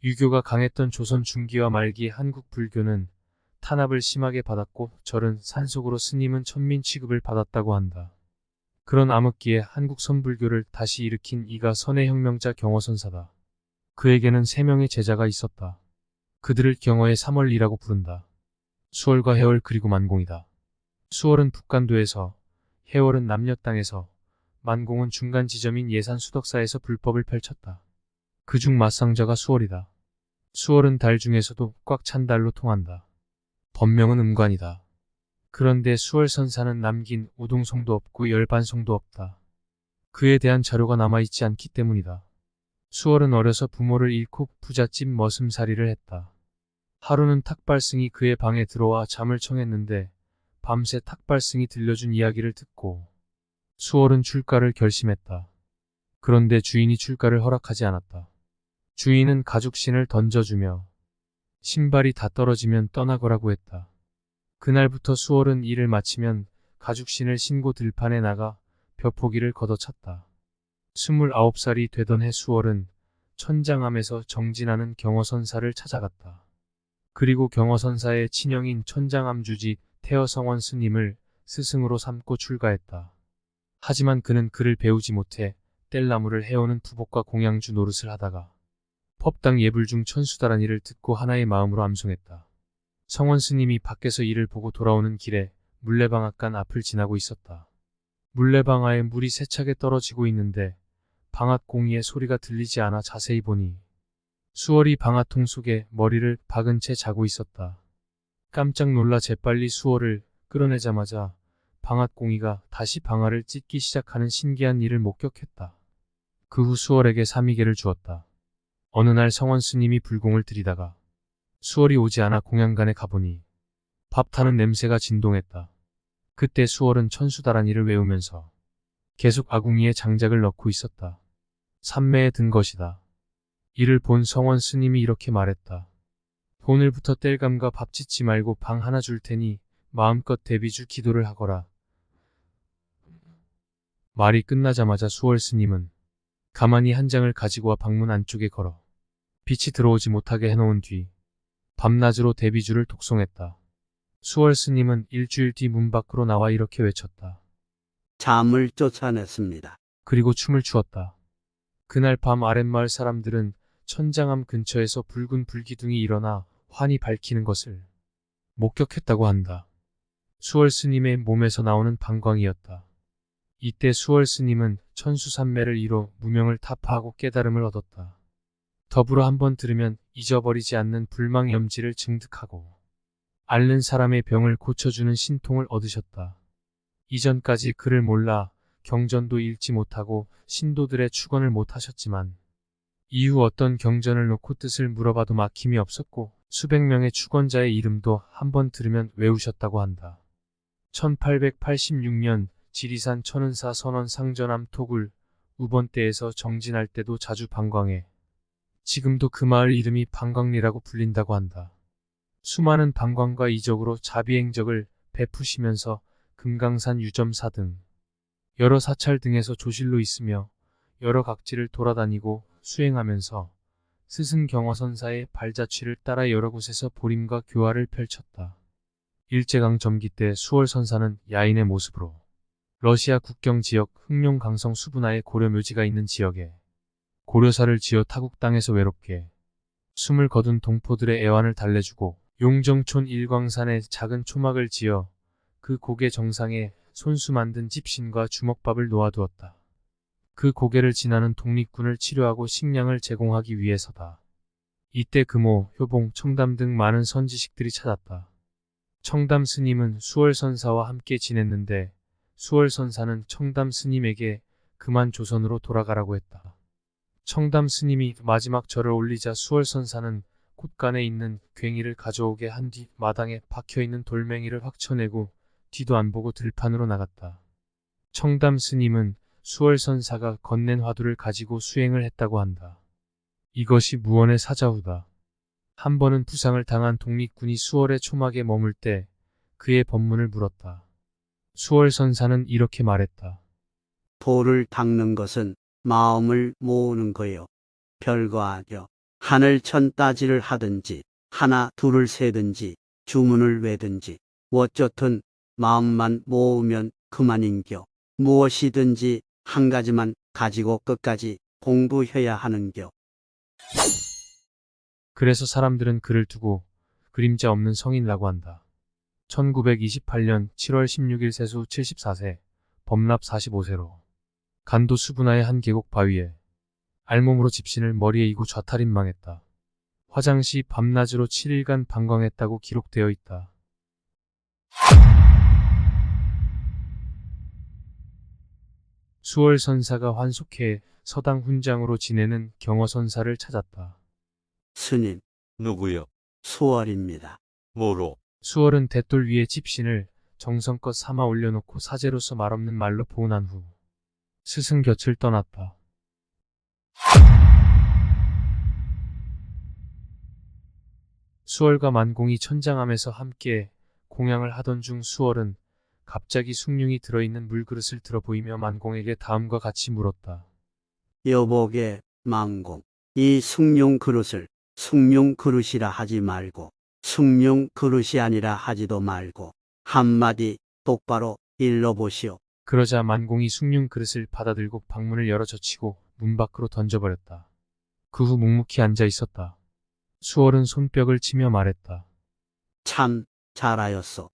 유교가 강했던 조선 중기와 말기 한국 불교는 탄압을 심하게 받았고 절은 산속으로 스님은 천민 취급을 받았다고 한다. 그런 암흑기에 한국 선불교를 다시 일으킨 이가 선의 혁명자 경허선사다. 그에게는 3명의 제자가 있었다. 그들을 경허의 3월이라고 부른다. 수월과 해월 그리고 만공이다. 수월은 북간도에서, 해월은 남녀 땅에서, 만공은 중간 지점인 예산 수덕사에서 불법을 펼쳤다. 그중 맞상자가 수월이다. 수월은 달 중에서도 꽉 찬 달로 통한다. 법명은 음관이다. 그런데 수월선사는 남긴 우동성도 없고 열반성도 없다. 그에 대한 자료가 남아있지 않기 때문이다. 수월은 어려서 부모를 잃고 부잣집 머슴살이를 했다. 하루는 탁발승이 그의 방에 들어와 잠을 청했는데 밤새 탁발승이 들려준 이야기를 듣고 수월은 출가를 결심했다. 그런데 주인이 출가를 허락하지 않았다. 주인은 가죽신을 던져주며 신발이 다 떨어지면 떠나거라고 했다. 그날부터 수월은 일을 마치면 가죽신을 신고 들판에 나가 벼포기를 걷어찼다. 29살이 되던 해 수월은 천장암에서 정진하는 경허선사를 찾아갔다. 그리고 경허선사의 친형인 천장암주지 태어성원 스님을 스승으로 삼고 출가했다. 하지만 그는 글을 배우지 못해 뗄나무를 해오는 부복과 공양주 노릇을 하다가 법당 예불 중 천수다란 일을 듣고 하나의 마음으로 암송했다. 성원 스님이 밖에서 이를 보고 돌아오는 길에 물레방앗간 앞을 지나고 있었다. 물레방아에 물이 세차게 떨어지고 있는데 방앗공이의 소리가 들리지 않아 자세히 보니 수월이 방앗통 속에 머리를 박은 채 자고 있었다. 깜짝 놀라 재빨리 수월을 끌어내자마자 방앗공이가 다시 방아를 찢기 시작하는 신기한 일을 목격했다. 그 후 수월에게 사미개를 주었다. 어느 날 성원 스님이 불공을 들이다가 수월이 오지 않아 공양간에 가보니 밥 타는 냄새가 진동했다. 그때 수월은 천수다란이를 외우면서 계속 아궁이에 장작을 넣고 있었다. 산매에 든 것이다. 이를 본 성원 스님이 이렇게 말했다. 오늘부터 뗄감과 밥 짓지 말고 방 하나 줄 테니 마음껏 대비주 기도를 하거라. 말이 끝나자마자 수월 스님은 가만히 한 장을 가지고 와 방문 안쪽에 걸어 빛이 들어오지 못하게 해놓은 뒤 밤낮으로 대비주를 독송했다. 수월 스님은 일주일 뒤 문 밖으로 나와 이렇게 외쳤다. 잠을 쫓아냈습니다. 그리고 춤을 추었다. 그날 밤 아랫마을 사람들은 천장암 근처에서 붉은 불기둥이 일어나 환히 밝히는 것을 목격했다고 한다. 수월 스님의 몸에서 나오는 방광이었다. 이때 수월 스님은 천수산매를 이뤄 무명을 타파하고 깨달음을 얻었다. 더불어 한번 들으면 잊어버리지 않는 불망염지를 증득하고 앓는 사람의 병을 고쳐주는 신통을 얻으셨다. 이전까지 그를 몰라 경전도 읽지 못하고 신도들의 축원을 못하셨지만 이후 어떤 경전을 놓고 뜻을 물어봐도 막힘이 없었고 수백 명의 축원자의 이름도 한번 들으면 외우셨다고 한다. 1886년 지리산 천은사 선원 상전암 토굴 우번대에서 정진할 때도 자주 방광해 지금도 그 마을 이름이 방광리라고 불린다고 한다. 수많은 방광과 이적으로 자비행적을 베푸시면서 금강산 유점사 등 여러 사찰 등에서 조실로 있으며 여러 각지를 돌아다니고 수행하면서 스승 경허선사의 발자취를 따라 여러 곳에서 보림과 교화를 펼쳤다. 일제강 점기 때 수월선사는 야인의 모습으로 러시아 국경 지역 흑룡 강성 수분하에 고려 묘지가 있는 지역에 고려사를 지어 타국 땅에서 외롭게 숨을 거둔 동포들의 애환을 달래주고 용정촌 일광산에 작은 초막을 지어 그 고개 정상에 손수 만든 집신과 주먹밥을 놓아두었다. 그 고개를 지나는 독립군을 치료하고 식량을 제공하기 위해서다. 이때 금오, 효봉, 청담 등 많은 선지식들이 찾았다. 청담 스님은 수월선사와 함께 지냈는데 수월선사는 청담 스님에게 그만 조선으로 돌아가라고 했다. 청담 스님이 마지막 절을 올리자 수월선사는 곳간에 있는 괭이를 가져오게 한 뒤 마당에 박혀있는 돌멩이를 확 쳐내고 뒤도 안 보고 들판으로 나갔다. 청담 스님은 수월선사가 건넨 화두를 가지고 수행을 했다고 한다. 이것이 무언의 사자후다. 한 번은 부상을 당한 독립군이 수월의 초막에 머물 때 그의 법문을 물었다. 수월선사는 이렇게 말했다. 돌을 닦는 것은 마음을 모으는 거요. 별거 아니요. 하늘천 따지를 하든지 하나 둘을 세든지 주문을 외든지 어쩌든 마음만 모으면 그만인겨. 무엇이든지 한 가지만 가지고 끝까지 공부해야 하는겨. 그래서 사람들은 그를 두고 그림자 없는 성인이라고 한다. 1928년 7월 16일 세수 74세, 범납 45세로 간도 수분화의 한 계곡 바위에 알몸으로 집신을 머리에 이고 좌탈인망했다. 화장시 밤낮으로 7일간 방광했다고 기록되어 있다. 수월 선사가 환속해 서당 훈장으로 지내는 경어 선사를 찾았다. 스님, 누구요? 수월입니다. 뭐로? 수월은 대돌 위에 집신을 정성껏 삼아 올려놓고 사제로서 말없는 말로 보온한 후 스승 곁을 떠났다. 수월과 만공이 천장암에서 함께 공양을 하던 중 수월은 갑자기 숭늉이 들어있는 물그릇을 들어 보이며 만공에게 다음과 같이 물었다. 여보게 만공, 이 숭늉 그릇을 숭늉 그릇이라 하지 말고 숭늉 그릇이 아니라 하지도 말고 한마디 똑바로 일러보시오. 그러자 만공이 숭늉 그릇을 받아들고 방문을 열어 젖히고 문 밖으로 던져버렸다. 그 후 묵묵히 앉아 있었다. 수월은 손뼉을 치며 말했다. 참 잘하였소.